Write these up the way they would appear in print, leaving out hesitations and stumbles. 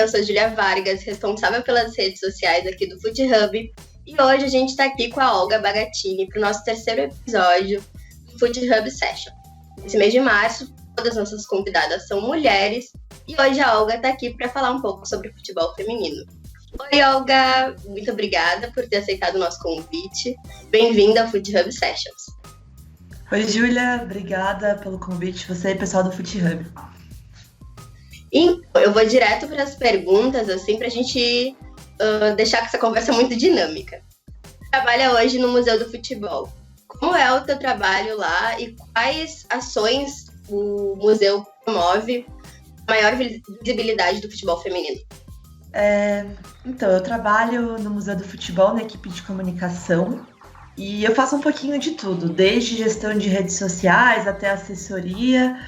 eu sou Júlia Vargas, responsável pelas redes sociais aqui do Foot Hub. E hoje a gente está aqui com a Olga Bagatini para o nosso terceiro episódio do Foot Hub Session. Esse mês de março, todas as nossas convidadas são mulheres e hoje a Olga está aqui para falar um pouco sobre futebol feminino. Oi, Olga! Muito obrigada por ter aceitado o nosso convite. Bem-vinda ao Foot Hub Sessions. Oi, Júlia. Obrigada pelo convite. Você e o pessoal do Foot Hub. Então, eu vou direto para as perguntas, assim, para a gente deixar essa conversa muito dinâmica. Você trabalha hoje no Museu do Futebol. Como é o teu trabalho lá e quais ações o museu promove a maior visibilidade do futebol feminino? Então, eu trabalho no Museu do Futebol, na equipe de comunicação, e eu faço um pouquinho de tudo, desde gestão de redes sociais até assessoria,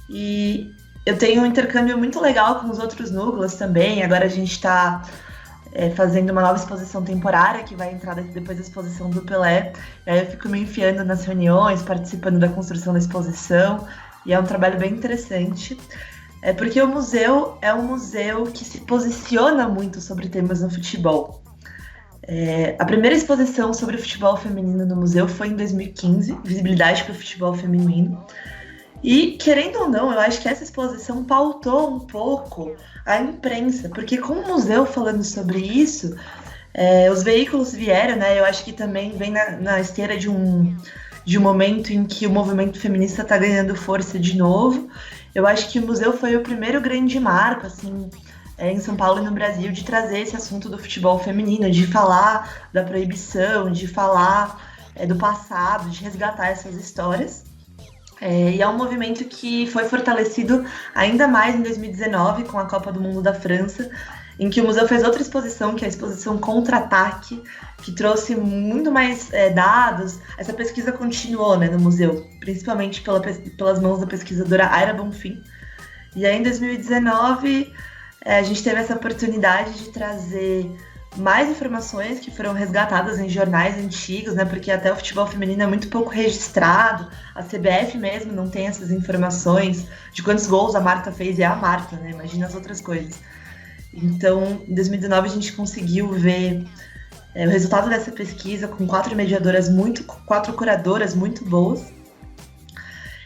e eu tenho um intercâmbio muito legal com os outros núcleos também. Agora a gente está fazendo uma nova exposição temporária que vai entrar depois da exposição do Pelé, e aí eu fico me enfiando nas reuniões, participando da construção da exposição, e é um trabalho bem interessante. Porque o museu é um museu que se posiciona muito sobre temas no futebol. A primeira exposição sobre o futebol feminino no museu foi em 2015, Visibilidade para o Futebol Feminino. E, querendo ou não, eu acho que essa exposição pautou um pouco a imprensa, porque com o museu falando sobre isso, os veículos vieram, né? Eu acho que também vem na esteira de um momento em que o movimento feminista está ganhando força de novo. Eu acho que o museu foi o primeiro grande marco, assim, em São Paulo e no Brasil, de trazer esse assunto do futebol feminino, de falar da proibição, de falar do passado, de resgatar essas histórias. E é um movimento que foi fortalecido ainda mais em 2019, com a Copa do Mundo da França, em que o museu fez outra exposição, que é a exposição Contra-Ataque, que trouxe muito mais dados. Essa pesquisa continuou, né, no museu, principalmente pelas mãos da pesquisadora Aira Bonfim. E aí, em 2019, a gente teve essa oportunidade de trazer mais informações que foram resgatadas em jornais antigos, né, porque até o futebol feminino é muito pouco registrado. A CBF mesmo não tem essas informações de quantos gols a Marta fez, e é a Marta, né, imagina as outras coisas. Então, em 2019, a gente conseguiu ver o resultado dessa pesquisa com 4 curadoras muito boas.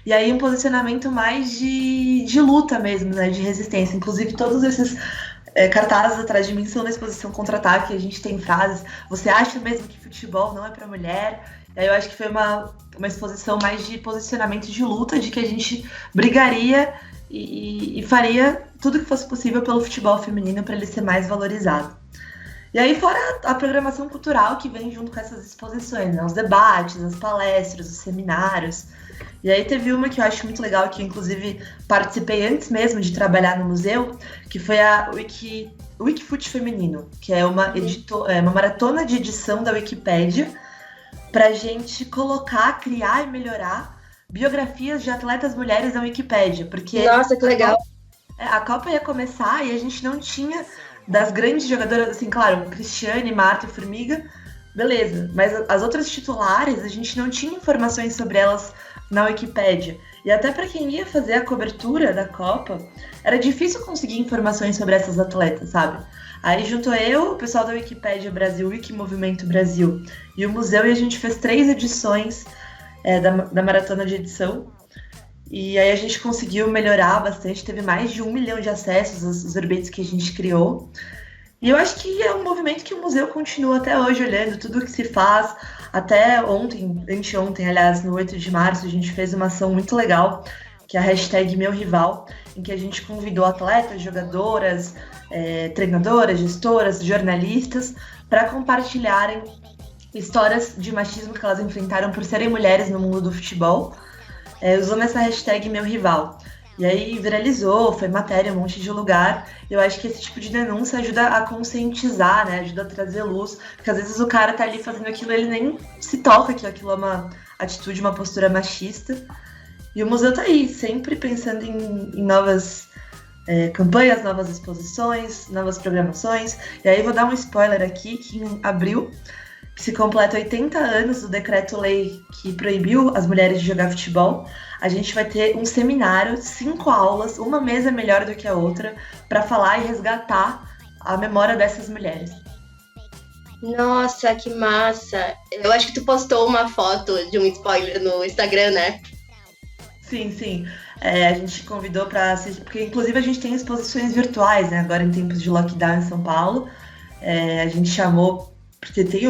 E aí um posicionamento mais de luta mesmo, né, de resistência. Inclusive, todos esses cartazes atrás de mim são na exposição Contra-Ataque. A gente tem frases: você acha mesmo que futebol não é para mulher? E aí eu acho que foi uma exposição mais de posicionamento de luta, de que a gente brigaria e faria tudo que fosse possível pelo futebol feminino para ele ser mais valorizado. E aí, fora a programação cultural que vem junto com essas exposições, né? Os debates, as palestras, os seminários. E aí teve uma que eu acho muito legal, que eu inclusive participei antes mesmo de trabalhar no museu, que foi a Wikifut Feminino, que é uma maratona de edição da Wikipédia para gente criar e melhorar biografias de atletas mulheres na Wikipédia, porque nossa, que legal! A Copa ia começar e a gente não tinha das grandes jogadoras, assim, claro, Cristiane, Marta e Formiga, beleza, mas as outras titulares, a gente não tinha informações sobre elas na Wikipédia. E até para quem ia fazer a cobertura da Copa, era difícil conseguir informações sobre essas atletas, sabe? Aí junto eu, o pessoal da Wikipédia Brasil, Wikimovimento Brasil e o museu, e a gente fez 3 edições da maratona de edição. E aí a gente conseguiu melhorar bastante, teve mais de 1 milhão de acessos aos verbetes que a gente criou. E eu acho que é um movimento que o museu continua até hoje olhando tudo o que se faz. Até anteontem, aliás, no 8 de março, a gente fez uma ação muito legal, que é a hashtag Meu Rival, em que a gente convidou atletas, jogadoras, treinadoras, gestoras, jornalistas, para compartilharem histórias de machismo que elas enfrentaram por serem mulheres no mundo do futebol, usando essa hashtag Meu Rival. E aí viralizou, foi matéria, um monte de lugar. Eu acho que esse tipo de denúncia ajuda a conscientizar, né? Ajuda a trazer luz. Porque às vezes o cara tá ali fazendo aquilo, ele nem se toca que aquilo é uma atitude, uma postura machista. E o museu tá aí, sempre pensando em novas campanhas, novas exposições, novas programações. E aí vou dar um spoiler aqui, que em abril que se completa 80 anos do decreto-lei que proibiu as mulheres de jogar futebol, a gente vai ter um seminário, 5 aulas, uma mesa melhor do que a outra, para falar e resgatar a memória dessas mulheres. Nossa, que massa! Eu acho que tu postou uma foto de um spoiler no Instagram, né? Sim. A gente convidou para assistir, porque inclusive a gente tem exposições virtuais, né? Agora em tempos de lockdown em São Paulo. A gente chamou, porque tem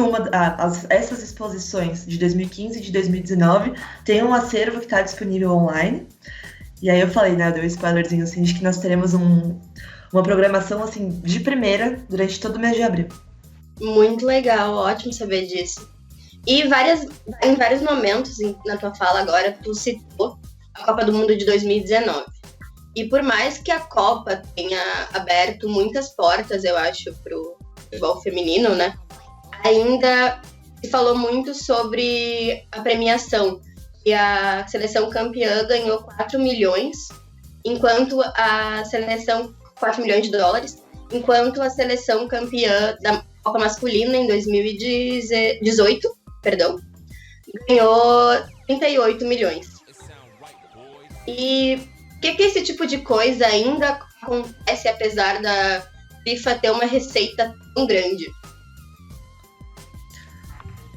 essas exposições de 2015 e de 2019, tem um acervo que está disponível online. E aí eu falei, né? Eu dei um spoilerzinho assim, de que nós teremos uma programação assim de primeira durante todo o mês de abril. Muito legal, ótimo saber disso. E em vários momentos na tua fala agora, tu citou a Copa do Mundo de 2019. E por mais que a Copa tenha aberto muitas portas, eu acho, pro futebol feminino, né? Ainda se falou muito sobre a premiação. E a seleção campeã ganhou 4 milhões, enquanto a seleção... 4 milhões de dólares, enquanto a seleção campeã da Copa Masculina em 2018, ganhou 38 milhões. E por que esse tipo de coisa ainda acontece apesar da FIFA ter uma receita tão grande?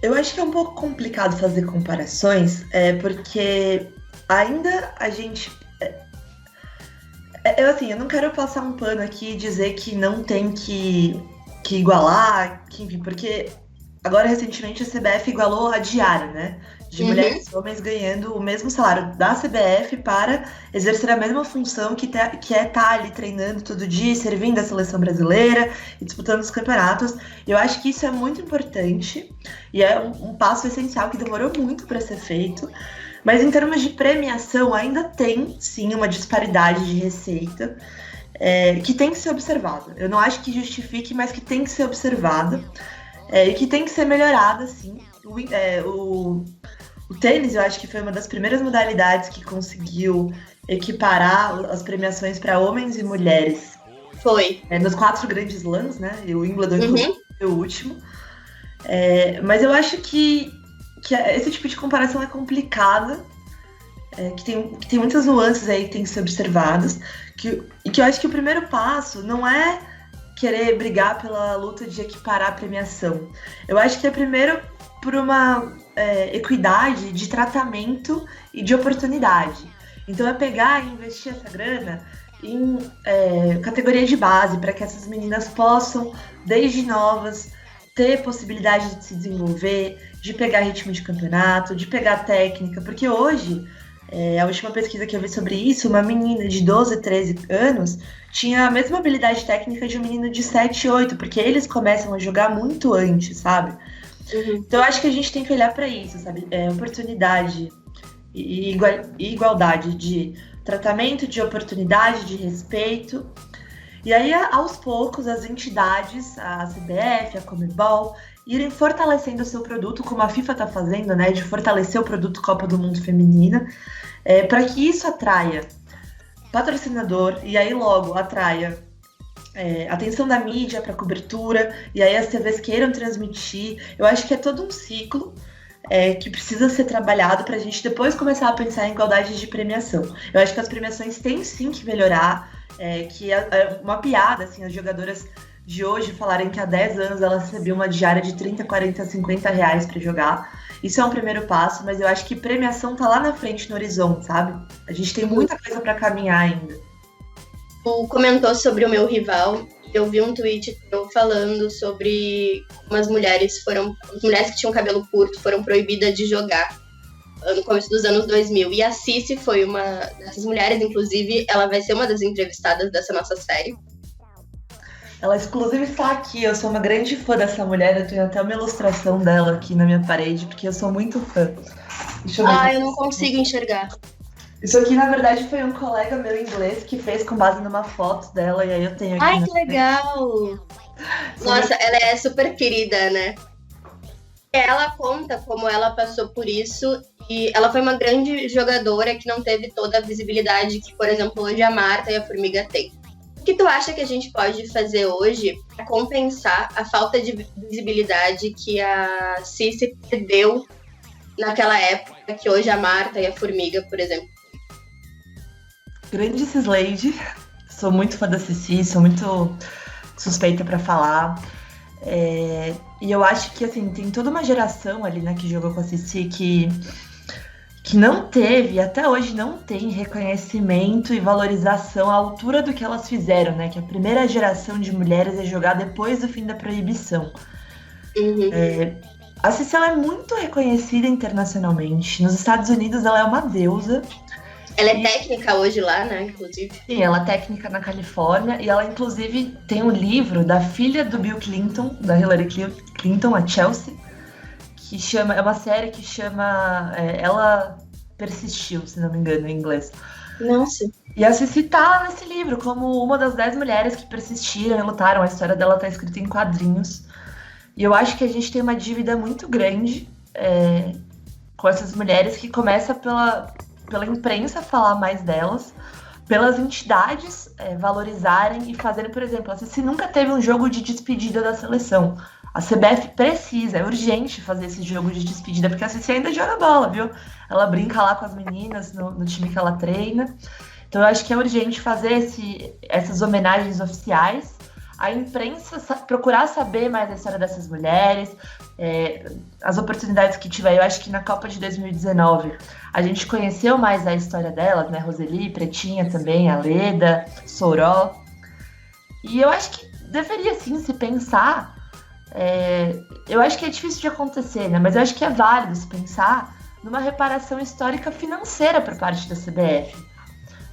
Eu acho que é um pouco complicado fazer comparações, porque ainda a gente... Eu não quero passar um pano aqui e dizer que não tem que igualar, enfim, porque agora recentemente a CBF igualou a diária, né? De mulheres e homens ganhando o mesmo salário da CBF para exercer a mesma função que é estar ali treinando todo dia, servindo a seleção brasileira e disputando os campeonatos. Eu acho que isso é muito importante e é um passo essencial que demorou muito para ser feito. Mas em termos de premiação, ainda tem, sim, uma disparidade de receita que tem que ser observada. Eu não acho que justifique, mas que tem que ser observada e que tem que ser melhorada, sim. O tênis, eu acho que foi uma das primeiras modalidades que conseguiu equiparar as premiações para homens e mulheres. Foi. Nos 4 grandes slams, né? E o Wimbledon foi o último. Mas eu acho que esse tipo de comparação é complicada, que tem muitas nuances aí que tem que ser observadas, e que eu acho que o primeiro passo não é querer brigar pela luta de equiparar a premiação. Eu acho que é primeiro por uma equidade de tratamento e de oportunidade. Então é pegar e investir essa grana em categoria de base, para que essas meninas possam, desde novas, ter possibilidade de se desenvolver, de pegar ritmo de campeonato, de pegar técnica, porque hoje, a última pesquisa que eu vi sobre isso, uma menina de 12, 13 anos tinha a mesma habilidade técnica de um menino de 7, 8, porque eles começam a jogar muito antes, sabe? Então eu acho que a gente tem que olhar para isso, sabe? Oportunidade e igualdade de tratamento, de oportunidade, de respeito. E aí, aos poucos, as entidades, a CBF, a Conmebol, irem fortalecendo o seu produto, como a FIFA está fazendo, né? De fortalecer o produto Copa do Mundo Feminina, para que isso atraia patrocinador e aí logo atraia atenção da mídia para cobertura, e aí as TVs queiram transmitir. Eu acho que é todo um ciclo que precisa ser trabalhado para a gente depois começar a pensar em igualdade de premiação. Eu acho que as premiações têm sim que melhorar, que é uma piada, assim, as jogadoras de hoje falarem que há 10 anos elas recebiam uma diária de 30, 40, 50 reais para jogar. Isso é um primeiro passo, mas eu acho que premiação tá lá na frente no horizonte, sabe? A gente tem muita coisa para caminhar ainda. Tu comentou sobre o meu rival. Eu vi um tweet falando sobre como as mulheres que tinham cabelo curto foram proibidas de jogar no começo dos anos 2000. E a Cici foi uma dessas mulheres, inclusive, ela vai ser uma das entrevistadas dessa nossa série. Ela, inclusive, está aqui. Eu sou uma grande fã dessa mulher. Eu tenho até uma ilustração dela aqui na minha parede, porque eu sou muito fã. Deixa eu ver. Eu não consigo enxergar. Isso aqui, na verdade, foi um colega meu inglês que fez com base numa foto dela, e aí eu tenho aqui. Ai, que legal! Nossa, ela é super querida, né? Ela conta como ela passou por isso, e ela foi uma grande jogadora que não teve toda a visibilidade que, por exemplo, hoje a Marta e a Formiga têm. O que tu acha que a gente pode fazer hoje para compensar a falta de visibilidade que a Cici perdeu naquela época, que hoje a Marta e a Formiga, por exemplo? Grande Cislade, sou muito fã da Cici, sou muito suspeita para falar. E eu acho que, assim, tem toda uma geração ali, né, que jogou com a Cici que não teve, até hoje não tem reconhecimento e valorização à altura do que elas fizeram, né? Que a primeira geração de mulheres a jogar depois do fim da proibição. Uhum. A Cici, ela é muito reconhecida internacionalmente. Nos Estados Unidos, ela é uma deusa. Ela é técnica hoje lá, né, inclusive. Sim, ela é técnica na Califórnia. E ela, inclusive, tem um livro da filha do Bill Clinton, da Hillary Clinton, a Chelsea, que é uma série que chama Ela Persistiu, se não me engano, em inglês. Nossa. E a Cici tá nesse livro como uma das 10 mulheres que persistiram e lutaram. A história dela tá escrita em quadrinhos. E eu acho que a gente tem uma dívida muito grande com essas mulheres, que começa pela imprensa falar mais delas, pelas entidades valorizarem e fazerem, por exemplo, a Cici nunca teve um jogo de despedida da seleção. A CBF precisa, é urgente fazer esse jogo de despedida, porque a Cici ainda joga bola, viu? Ela brinca lá com as meninas no time que ela treina. Então eu acho que é urgente fazer essas homenagens oficiais. A imprensa procurar saber mais da história dessas mulheres, as oportunidades que tiver. Eu acho que na Copa de 2019 a gente conheceu mais a história delas, né? Roseli, Pretinha também, a Leda, Soró. E eu acho que deveria sim se pensar. Eu acho que é difícil de acontecer, né? Mas eu acho que é válido se pensar numa reparação histórica financeira por parte da CBF.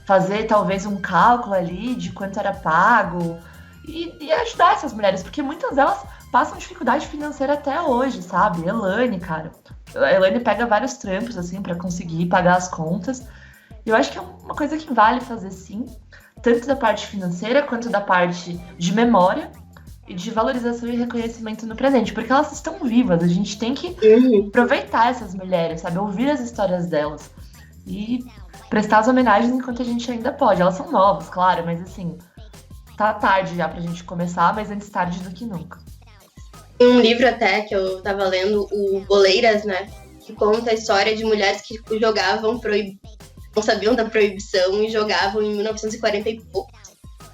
Fazer talvez um cálculo ali de quanto era pago e ajudar essas mulheres, porque muitas delas passam dificuldade financeira até hoje, sabe? Elane, cara. A Elane pega vários trampos, assim, pra conseguir pagar as contas. E eu acho que é uma coisa que vale fazer, sim, tanto da parte financeira quanto da parte de memória e de valorização e reconhecimento no presente, porque elas estão vivas. A gente tem que aproveitar essas mulheres, sabe? Ouvir as histórias delas e prestar as homenagens enquanto a gente ainda pode. Elas são novas, claro, mas assim, tá tarde já pra gente começar, mas antes tarde do que nunca. Tem um livro até que eu tava lendo, o Boleiras, né? Que conta a história de mulheres que jogavam não sabiam da proibição e jogavam em 1940 e pouco.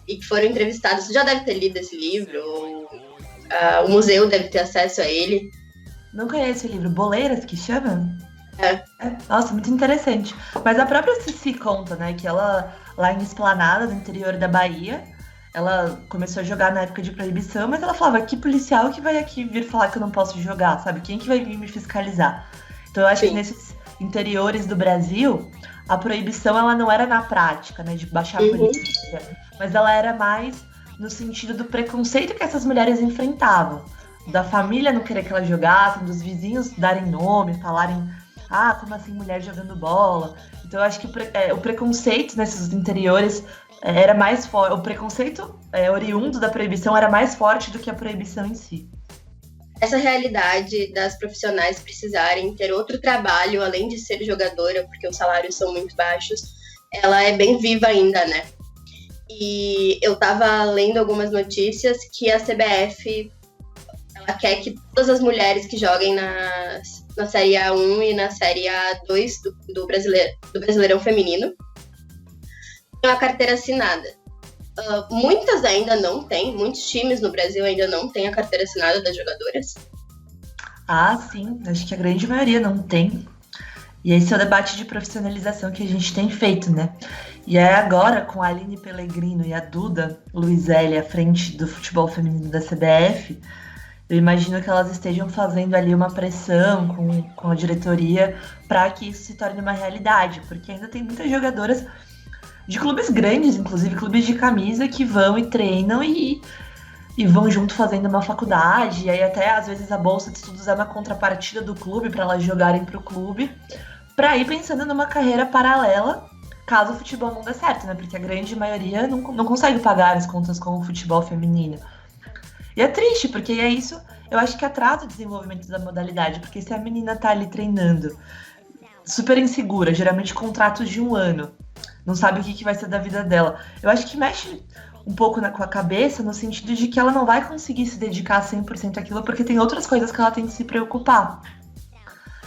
E que foram entrevistadas. Você já deve ter lido esse livro, o museu deve ter acesso a ele. Não conheço o livro. Boleiras, que chama? Nossa, muito interessante. Mas a própria Cici conta, né, que ela, lá em Esplanada, no interior da Bahia, ela começou a jogar na época de proibição, mas ela falava, que policial que vai aqui vir falar que eu não posso jogar, sabe? Quem que vai vir me fiscalizar? Então eu acho que nesses interiores do Brasil, a proibição ela não era na prática, né, de baixar a polícia, mas ela era mais no sentido do preconceito que essas mulheres enfrentavam. Da família não querer que elas jogassem, dos vizinhos darem nome, falarem, como assim mulher jogando bola? Então eu acho que o preconceito nesses interiores era mais forte, o preconceito oriundo da proibição era mais forte do que a proibição em si. Essa realidade das profissionais precisarem ter outro trabalho, além de ser jogadora, porque os salários são muito baixos, ela é bem viva ainda, né? E eu tava lendo algumas notícias que a CBF ela quer que todas as mulheres que joguem na Série A1 e na Série A2 do Brasileirão Feminino tenham a carteira assinada. Muitas ainda não têm, muitos times no Brasil ainda não têm a carteira assinada das jogadoras. Sim, acho que a grande maioria não tem. E esse é o debate de profissionalização que a gente tem feito, né? E é agora, com a Aline Pellegrino e a Duda Luizelli à frente do futebol feminino da CBF, eu imagino que elas estejam fazendo ali uma pressão com a diretoria para que isso se torne uma realidade, porque ainda tem muitas jogadoras de clubes grandes, inclusive clubes de camisa, que vão e treinam e vão junto fazendo uma faculdade, e aí até às vezes a bolsa de estudos é uma contrapartida do clube para elas jogarem para o clube, para ir pensando numa carreira paralela, caso o futebol não dê certo, né? Porque a grande maioria não consegue pagar as contas com o futebol feminino. E é triste, porque é isso, eu acho que atrasa o desenvolvimento da modalidade, porque se a menina tá ali treinando, super insegura, geralmente contratos de 1 ano, não sabe o que vai ser da vida dela. Eu acho que mexe um pouco com a cabeça, no sentido de que ela não vai conseguir se dedicar 100% àquilo, porque tem outras coisas que ela tem que se preocupar.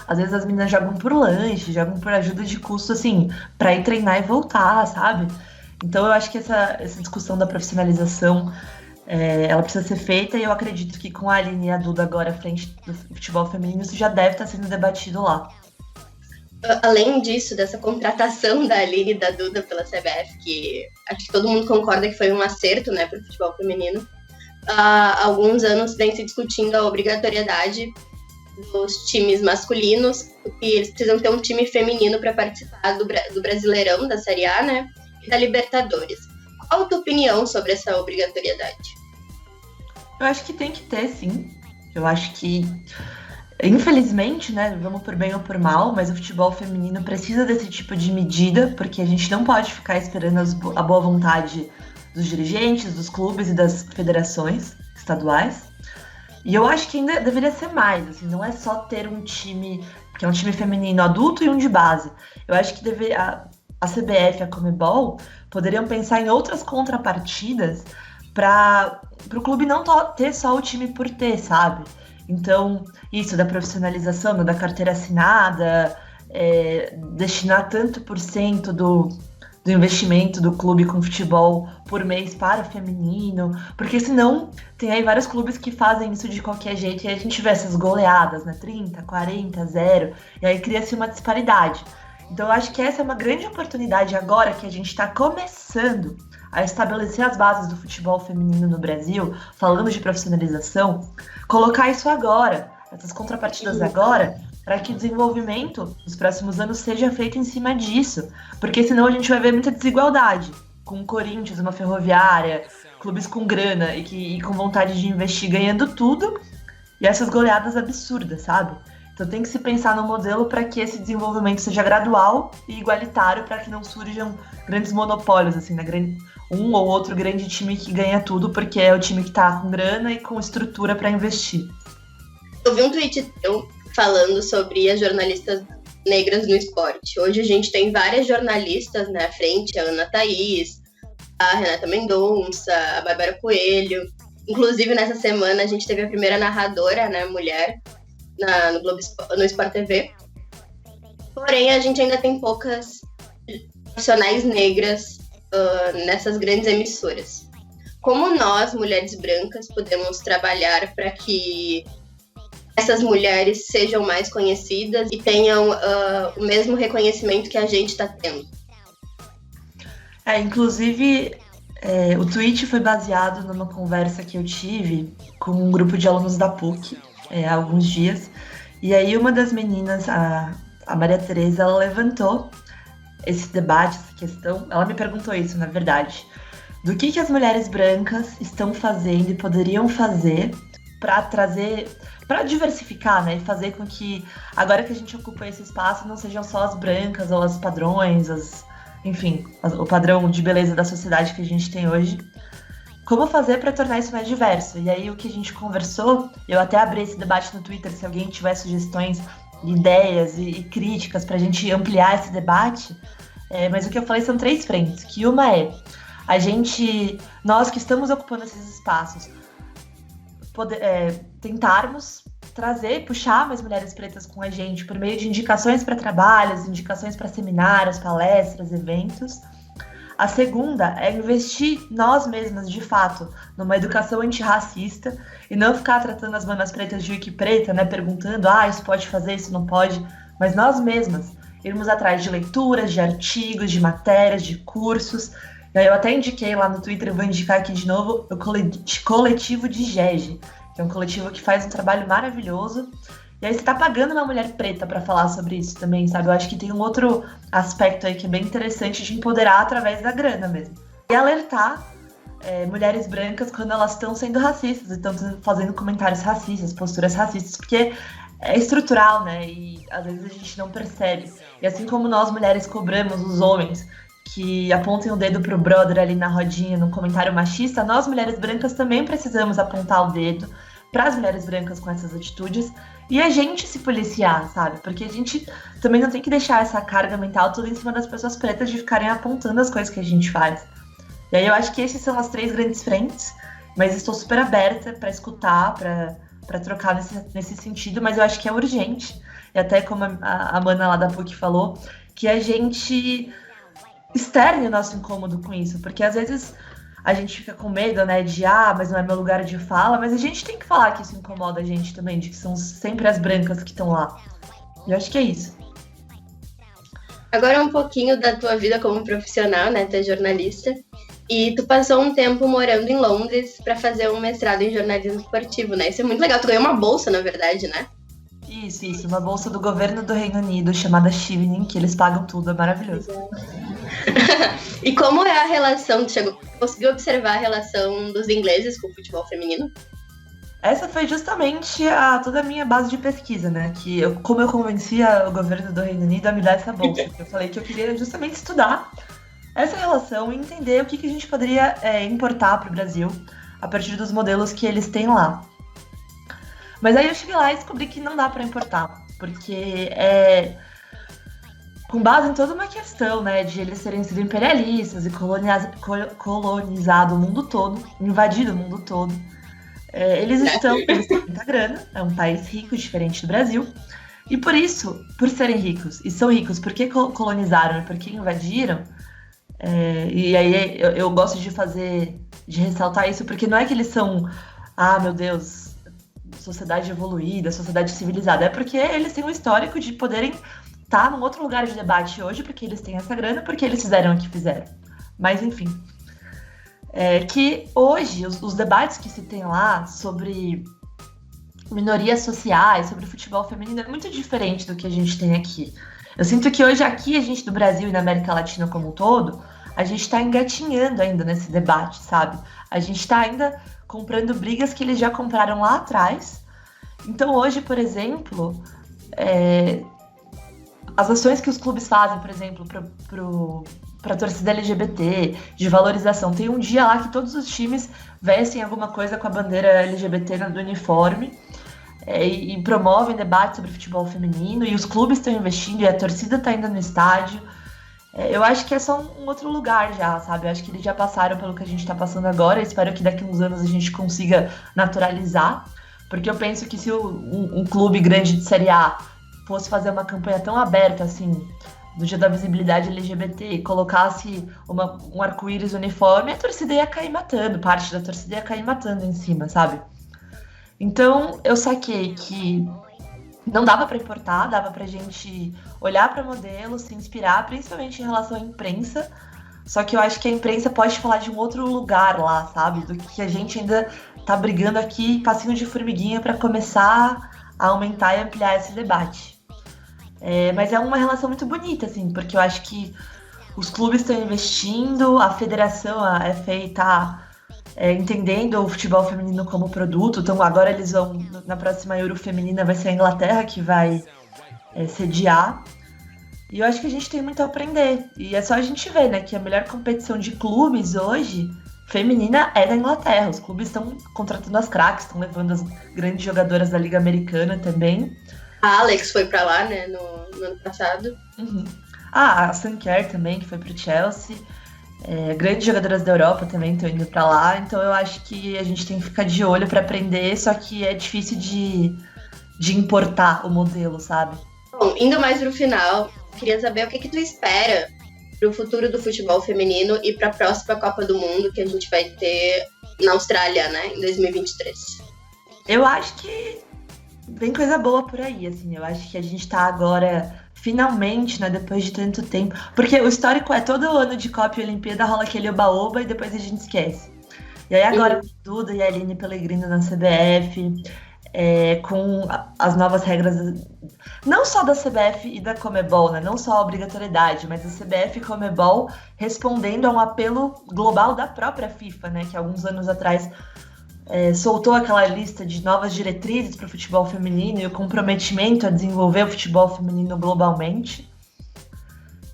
Às vezes as meninas jogam por lanche, jogam por ajuda de custo, assim, pra ir treinar e voltar, sabe? Então eu acho que essa discussão da profissionalização Ela precisa ser feita e eu acredito que com a Aline e a Duda agora à frente do futebol feminino, isso já deve estar sendo debatido lá. Além disso, dessa contratação da Aline e da Duda pela CBF, que acho que todo mundo concorda que foi um acerto, né, para o futebol feminino, há alguns anos vem se discutindo a obrigatoriedade dos times masculinos, que eles precisam ter um time feminino para participar do Brasileirão, da Série A, né, e da Libertadores. Qual a tua opinião sobre essa obrigatoriedade? Eu acho que tem que ter, sim. Eu acho que, infelizmente, né, vamos por bem ou por mal, mas o futebol feminino precisa desse tipo de medida, porque a gente não pode ficar esperando a boa vontade dos dirigentes, dos clubes e das federações estaduais. E eu acho que ainda deveria ser mais, assim, não é só ter um time, que é um time feminino adulto e um de base. Eu acho que a CBF e a Conmebol poderiam pensar em outras contrapartidas para o clube não ter só o time por ter, sabe? Então, isso da profissionalização, da carteira assinada, destinar tanto por cento do investimento do clube com futebol por mês para o feminino, porque senão tem aí vários clubes que fazem isso de qualquer jeito e a gente vê essas goleadas, né? 30, 40, 0, e aí cria-se uma disparidade. Então eu acho que essa é uma grande oportunidade agora que a gente está começando a estabelecer as bases do futebol feminino no Brasil, falando de profissionalização, colocar isso agora, essas contrapartidas agora, para que o desenvolvimento nos próximos anos seja feito em cima disso, porque senão a gente vai ver muita desigualdade, com o Corinthians, uma Ferroviária, clubes com grana e com vontade de investir ganhando tudo, e essas goleadas absurdas, sabe? Então tem que se pensar no modelo para que esse desenvolvimento seja gradual e igualitário, para que não surjam grandes monopólios, assim, né? Um ou outro grande time que ganha tudo, porque é o time que está com grana e com estrutura para investir. Eu vi um tweet teu falando sobre as jornalistas negras no esporte. Hoje a gente tem várias jornalistas na frente, a Ana Thaís, a Renata Mendonça, a Bárbara Coelho. Inclusive, nessa semana, a gente teve a primeira narradora, né, mulher, no Sport TV. Porém, a gente ainda tem poucas profissionais negras nessas grandes emissoras. Como nós, mulheres brancas, podemos trabalhar para que essas mulheres sejam mais conhecidas e tenham o mesmo reconhecimento que a gente está tendo? Inclusive, o tweet foi baseado numa conversa que eu tive com um grupo de alunos da PUC há alguns dias. E aí uma das meninas, a Maria Tereza, ela levantou esse debate, essa questão. Ela me perguntou isso, na verdade. Do que as mulheres brancas estão fazendo e poderiam fazer para diversificar, né? E fazer com que, agora que a gente ocupa esse espaço, não sejam só as brancas ou as padrões, enfim, o padrão de beleza da sociedade que a gente tem hoje. Como fazer para tornar isso mais diverso? E aí o que a gente conversou, eu até abri esse debate no Twitter, se alguém tiver sugestões, ideias e críticas para a gente ampliar esse debate, mas o que eu falei são 3 frentes, que uma é nós que estamos ocupando esses espaços, tentarmos puxar mais mulheres pretas com a gente por meio de indicações para trabalhos, indicações para seminários, palestras, eventos. A segunda é investir nós mesmas, de fato, numa educação antirracista e não ficar tratando as manas pretas de wiki preta, né, perguntando, isso pode fazer, isso não pode, mas nós mesmas irmos atrás de leituras, de artigos, de matérias, de cursos. E aí eu até indiquei lá no Twitter, eu vou indicar aqui de novo, o coletivo de GEG, que é um coletivo que faz um trabalho maravilhoso. E aí você tá pagando uma mulher preta para falar sobre isso também, sabe? Eu acho que tem um outro aspecto aí que é bem interessante de empoderar através da grana mesmo. E alertar mulheres brancas quando elas estão sendo racistas, estão fazendo comentários racistas, posturas racistas, porque é estrutural, né? E às vezes a gente não percebe. E assim como nós mulheres cobramos os homens que apontem o dedo pro brother ali na rodinha num comentário machista, nós mulheres brancas também precisamos apontar o dedo para as mulheres brancas com essas atitudes e a gente se policiar, sabe? Porque a gente também não tem que deixar essa carga mental toda em cima das pessoas pretas de ficarem apontando as coisas que a gente faz. E aí eu acho que essas são as 3 grandes frentes, mas estou super aberta para escutar, para trocar nesse sentido, mas eu acho que é urgente. E até como a Mana lá da PUC falou, que a gente externe o nosso incômodo com isso, porque às vezes a gente fica com medo, né, de, mas não é meu lugar de fala, mas a gente tem que falar que isso incomoda a gente também, de que são sempre as brancas que estão lá. Eu acho que é isso. Agora um pouquinho da tua vida como profissional, né, tu é jornalista, e tu passou um tempo morando em Londres para fazer um mestrado em jornalismo esportivo, né? Isso é muito legal, tu ganhou uma bolsa, na verdade, né? Isso, uma bolsa do governo do Reino Unido chamada Chevening, que eles pagam tudo, é maravilhoso. E como é a relação, conseguiu observar a relação dos ingleses com o futebol feminino? Essa foi justamente toda a minha base de pesquisa, né? Como eu convencia o governo do Reino Unido a me dar essa bolsa. Eu falei que eu queria justamente estudar essa relação e entender o que a gente poderia importar para o Brasil a partir dos modelos que eles têm lá. Mas aí eu cheguei lá e descobri que não dá para importar, porque com base em toda uma questão, né, de eles terem sido imperialistas e colonizado o mundo todo, invadido o mundo todo. Eles têm muita grana, é um país rico, diferente do Brasil, e por isso, por serem ricos, e são ricos porque colonizaram e porque invadiram, e aí eu gosto de ressaltar isso, porque não é que eles são, meu Deus, sociedade evoluída, sociedade civilizada, é porque eles têm um histórico de poderem estar num outro lugar de debate hoje, porque eles têm essa grana, porque eles fizeram o que fizeram. Mas, enfim, que hoje os debates que se tem lá sobre minorias sociais, sobre futebol feminino, é muito diferente do que a gente tem aqui. Eu sinto que hoje aqui, a gente do Brasil e na América Latina como um todo, a gente está engatinhando ainda nesse debate, sabe? A gente está ainda comprando brigas que eles já compraram lá atrás. Então hoje, por exemplo, as ações que os clubes fazem, por exemplo, para a torcida LGBT, de valorização. Tem um dia lá que todos os times vestem alguma coisa com a bandeira LGBT do uniforme e promovem debate sobre futebol feminino, e os clubes estão investindo e a torcida está indo no estádio. Eu acho que é só um outro lugar já, sabe? Eu acho que eles já passaram pelo que a gente está passando agora. Eu espero que daqui a uns anos a gente consiga naturalizar, porque eu penso que se um clube grande de Série A fosse fazer uma campanha tão aberta assim, do dia da visibilidade LGBT, e colocasse um arco-íris uniforme, a torcida ia cair matando, parte da torcida ia cair matando em cima, sabe? Então eu saquei que não dava para importar, dava pra gente olhar para modelos, se inspirar, principalmente em relação à imprensa. Só que eu acho que a imprensa pode falar de um outro lugar lá, sabe? Do que a gente ainda tá brigando aqui, passinho de formiguinha, para começar a aumentar e ampliar esse debate. Mas é uma relação muito bonita, assim, porque eu acho que os clubes estão investindo, a federação, a FA, está entendendo o futebol feminino como produto. Então agora eles vão, na próxima Euro Feminina vai ser a Inglaterra que vai sediar. E eu acho que a gente tem muito a aprender. E é só a gente ver, né, que a melhor competição de clubes hoje, feminina, é da Inglaterra. Os clubes estão contratando as craques, estão levando as grandes jogadoras da Liga Americana também. A Alex foi pra lá, né, no ano passado. Uhum. A Sanker também, que foi pro Chelsea. Grandes jogadoras da Europa também estão indo pra lá. Então eu acho que a gente tem que ficar de olho pra aprender, só que é difícil de importar o modelo, sabe? Bom, indo mais pro final, queria saber o que tu espera pro futuro do futebol feminino e pra próxima Copa do Mundo que a gente vai ter na Austrália, né, em 2023. Eu acho que vem coisa boa por aí, assim. Eu acho que a gente tá agora, finalmente, né, depois de tanto tempo. Porque o histórico é todo ano de Copa e Olimpíada rola aquele oba-oba e depois a gente esquece. E aí agora com Duda e a Aline Pellegrino na CBF, com as novas regras, não só da CBF e da Conmebol, né, não só a obrigatoriedade, mas a CBF e Conmebol respondendo a um apelo global da própria FIFA, né, que alguns anos atrás soltou aquela lista de novas diretrizes para o futebol feminino e o comprometimento a desenvolver o futebol feminino globalmente.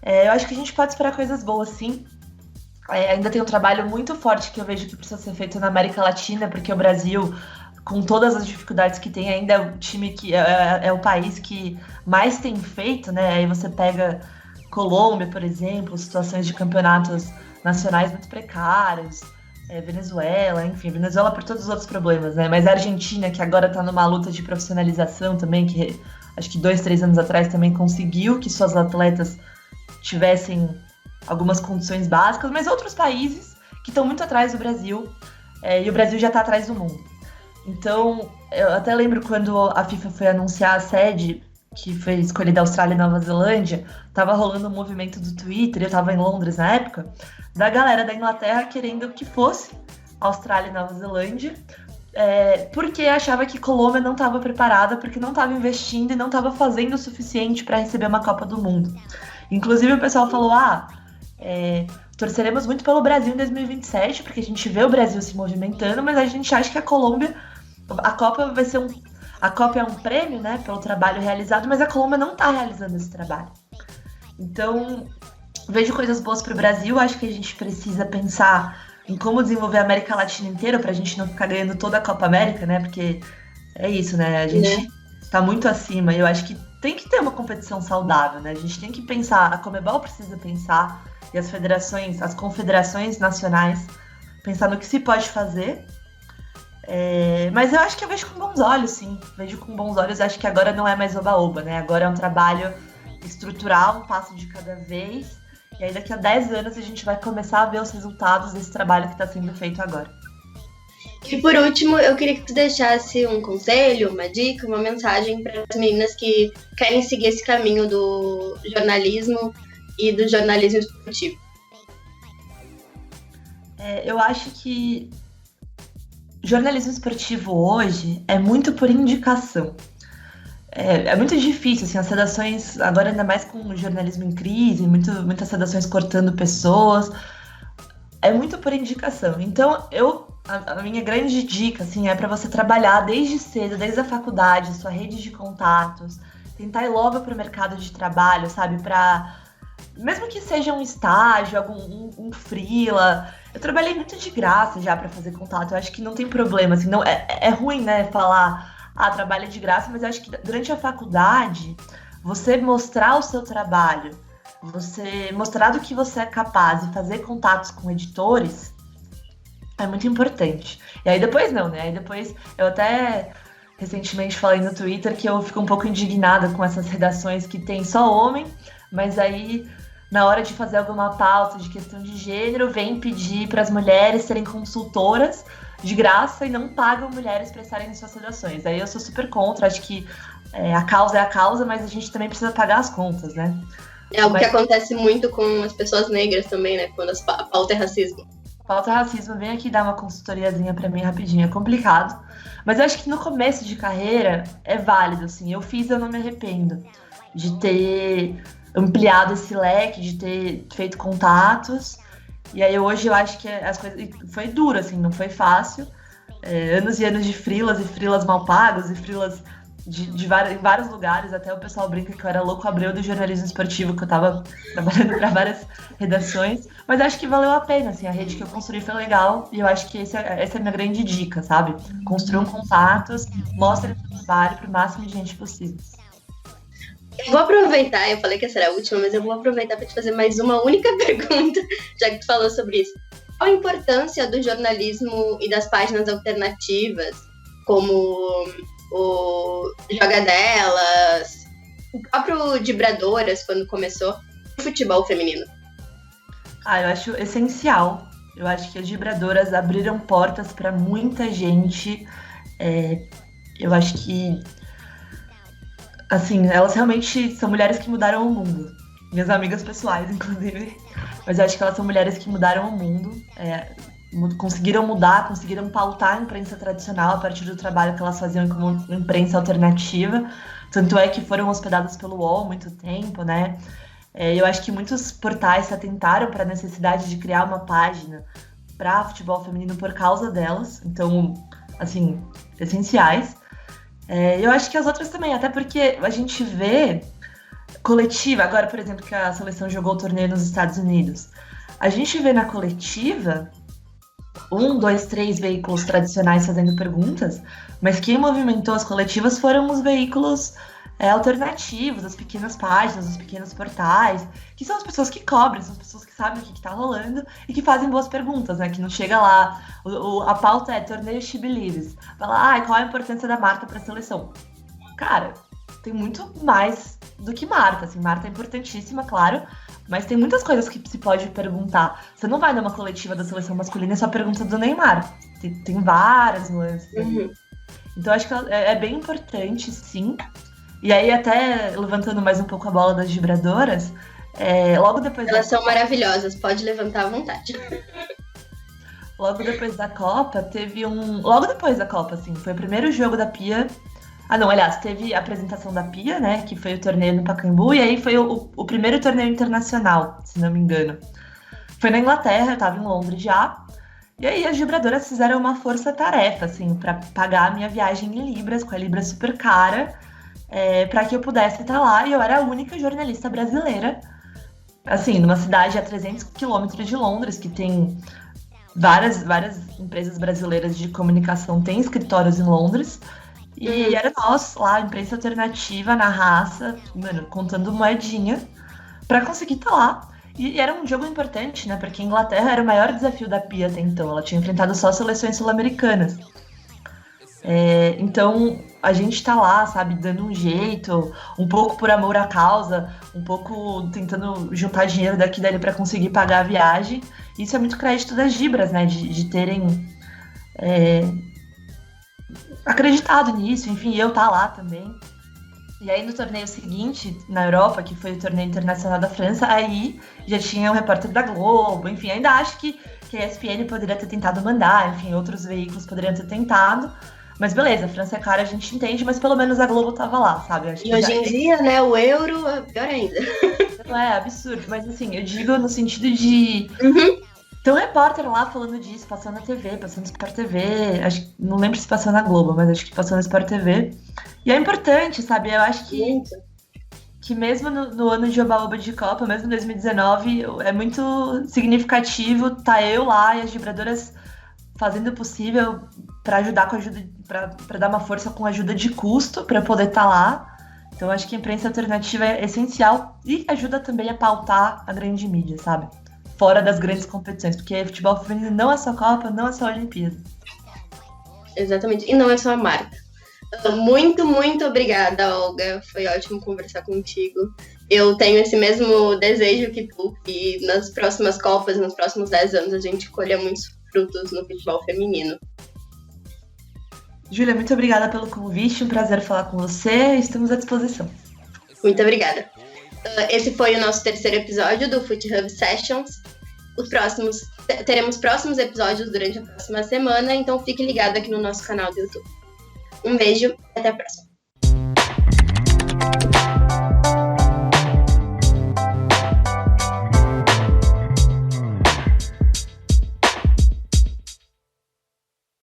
Eu acho que a gente pode esperar coisas boas, sim. Ainda tem um trabalho muito forte que eu vejo que precisa ser feito na América Latina, porque o Brasil, com todas as dificuldades que tem, ainda é o time que é o país que mais tem feito, né? Aí você pega Colômbia, por exemplo, situações de campeonatos nacionais muito precários. Venezuela, enfim, Venezuela por todos os outros problemas, né? Mas a Argentina, que agora tá numa luta de profissionalização também, que acho que 2, 3 anos atrás também conseguiu que suas atletas tivessem algumas condições básicas, mas outros países que estão muito atrás do Brasil, e o Brasil já está atrás do mundo. Então, eu até lembro quando a FIFA foi anunciar a sede, que foi escolhida Austrália e Nova Zelândia, tava rolando um movimento do Twitter, eu tava em Londres na época, da galera da Inglaterra querendo que fosse Austrália e Nova Zelândia, porque achava que Colômbia não estava preparada, porque não estava investindo e não estava fazendo o suficiente para receber uma Copa do Mundo. Inclusive o pessoal falou, torceremos muito pelo Brasil em 2027, porque a gente vê o Brasil se movimentando, mas a gente acha que a Colômbia, a Copa vai ser a Copa é um prêmio, né, pelo trabalho realizado, mas a Colômbia não está realizando esse trabalho. Então, vejo coisas boas para o Brasil, acho que a gente precisa pensar em como desenvolver a América Latina inteira, pra gente não ficar ganhando toda a Copa América, né? Porque é isso, né? A gente tá muito acima e eu acho que tem que ter uma competição saudável, né? A gente tem que pensar, a Conmebol precisa pensar, e as federações, as confederações nacionais, pensar no que se pode fazer. Mas eu acho que eu vejo com bons olhos, sim. Vejo com bons olhos, acho que agora não é mais oba-oba, né? Agora é um trabalho estrutural, um passo de cada vez. E aí daqui a 10 anos a gente vai começar a ver os resultados desse trabalho que está sendo feito agora. E por último, eu queria que tu deixasse um conselho, uma dica, uma mensagem para as meninas que querem seguir esse caminho do jornalismo e do jornalismo esportivo. Eu acho que jornalismo esportivo hoje é muito por indicação. É muito difícil, assim, as redações, agora ainda mais com o jornalismo em crise, muitas redações cortando pessoas, é muito por indicação. Então, a minha grande dica, assim, é para você trabalhar desde cedo, desde a faculdade, sua rede de contatos, tentar ir logo para o mercado de trabalho, sabe, mesmo que seja um estágio, um freela. Eu trabalhei muito de graça já para fazer contato, eu acho que não tem problema, assim, não, é ruim, né, falar... trabalho de graça, mas eu acho que durante a faculdade, você mostrar o seu trabalho, você mostrar do que você é capaz e fazer contatos com editores é muito importante. E aí depois não, né? Aí depois, eu até recentemente falei no Twitter que eu fico um pouco indignada com essas redações que tem só homem, mas aí na hora de fazer alguma pauta de questão de gênero, vem pedir para as mulheres serem consultoras de graça e não pagam mulheres para estarem em suas redações. Aí eu sou super contra, acho que a causa é a causa, mas a gente também precisa pagar as contas, né? É algo que acontece muito com as pessoas negras também, né? Quando a pauta é racismo. Pauta é racismo, vem aqui dar uma consultoriazinha para mim rapidinho, é complicado. Mas eu acho que no começo de carreira é válido, assim. Eu não me arrependo de ter ampliado esse leque, de ter feito contatos. E aí hoje eu acho que as coisas... Foi duro, assim, não foi fácil. Anos e anos de freelas mal pagos, e freelas em vários lugares. Até o pessoal brinca que eu era louco Abreu do jornalismo esportivo, que eu tava trabalhando para várias redações. Mas acho que valeu a pena, assim, a rede que eu construí foi legal. E eu acho que essa é a minha grande dica, sabe? Construam contatos, mostrem o seu trabalho para o máximo de gente possível. Eu vou aproveitar, eu falei que essa era a última, mas eu vou aproveitar para te fazer mais uma única pergunta, já que tu falou sobre isso. Qual a importância do jornalismo e das páginas alternativas, como o Jogadelas, o próprio Dibradoras, quando começou, o futebol feminino? Eu acho essencial. Eu acho que as Dibradoras abriram portas para muita gente. Eu acho que assim, elas realmente são mulheres que mudaram o mundo. Minhas amigas pessoais, inclusive. Mas eu acho que elas são mulheres que mudaram o mundo. Conseguiram mudar, conseguiram pautar a imprensa tradicional a partir do trabalho que elas faziam como imprensa alternativa. Tanto é que foram hospedadas pelo UOL há muito tempo, né? Eu acho que muitos portais se atentaram para a necessidade de criar uma página para futebol feminino por causa delas. Então, assim, essenciais. Eu acho que as outras também, até porque a gente vê coletiva, agora, por exemplo, que a seleção jogou o torneio nos Estados Unidos. A gente vê na coletiva 1, 2, 3 veículos tradicionais fazendo perguntas, mas quem movimentou as coletivas foram os veículos alternativos, as pequenas páginas, os pequenos portais, que são as pessoas que cobrem, são as pessoas que sabem o que está rolando e que fazem boas perguntas, né? Que não chega lá, a pauta é torneio She Believes. Fala, qual a importância da Marta para a seleção? Cara, tem muito mais do que Marta, assim, Marta é importantíssima, claro, Mas tem muitas coisas que se pode perguntar. Você não vai numa coletiva da seleção masculina e só pergunta do Neymar. Tem várias nuances. Uhum. Então acho que é bem importante, sim. E aí, até levantando mais um pouco a bola das vibradoras, logo depois... Elas são maravilhosas, pode levantar à vontade. Logo depois da Copa, teve um... Logo depois da Copa, assim, foi o primeiro jogo da Pia. Ah, não, aliás, teve a apresentação da Pia, né, que foi o torneio no Pacaembu, e aí foi o primeiro torneio internacional, se não me engano. Foi na Inglaterra, eu tava em Londres já, e aí as vibradoras fizeram uma força-tarefa, assim, pra pagar a minha viagem em libras, com a libra super cara, pra que eu pudesse estar lá, e eu era a única jornalista brasileira, assim, numa cidade a 300 quilômetros de Londres, que tem várias empresas brasileiras de comunicação, têm escritórios em Londres, e era nós lá, imprensa alternativa, na raça, mano, contando moedinha pra conseguir estar lá. E era um jogo importante, né? Porque a Inglaterra era o maior desafio da Pia até então. Ela tinha enfrentado só seleções sul-americanas. Então, a gente tá lá, sabe, dando um jeito, um pouco por amor à causa, um pouco tentando juntar dinheiro daqui e dali pra conseguir pagar a viagem. Isso é muito crédito das Gibras, né? De terem... acreditado nisso, enfim, eu tá lá também. E aí no torneio seguinte, na Europa, que foi o torneio internacional da França, aí já tinha um repórter da Globo, enfim, ainda acho que a ESPN poderia ter tentado mandar, enfim, outros veículos poderiam ter tentado, mas beleza, a França é cara, a gente entende, mas pelo menos a Globo tava lá, sabe? Acho que hoje em dia, né, o euro é pior ainda. Não é absurdo, mas assim, eu digo no sentido de... Tem um repórter lá falando disso, passando na TV, passando no Sport TV, não lembro se passou na Globo, mas acho que passou no Sport TV. E é importante, sabe? Eu acho que mesmo no ano de Oba-Oba de Copa, mesmo em 2019, é muito significativo tá eu lá e as vibradoras fazendo o possível para ajudar para dar uma força com ajuda de custo para poder estar lá. Então acho que a imprensa alternativa é essencial e ajuda também a pautar a grande mídia, sabe? Fora das grandes competições, porque futebol feminino não é só Copa, não é só Olimpíada. Exatamente, e não é só a marca. Muito, muito obrigada, Olga. Foi ótimo conversar contigo. Eu tenho esse mesmo desejo que tu, que nas próximas Copas, nos próximos 10 anos, a gente colha muitos frutos no futebol feminino. Júlia, muito obrigada pelo convite, um prazer falar com você, estamos à disposição. Muito obrigada. Esse foi o nosso terceiro episódio do Foot Hub Sessions. Teremos próximos episódios durante a próxima semana, então fique ligado aqui no nosso canal do YouTube. Um beijo e até a próxima.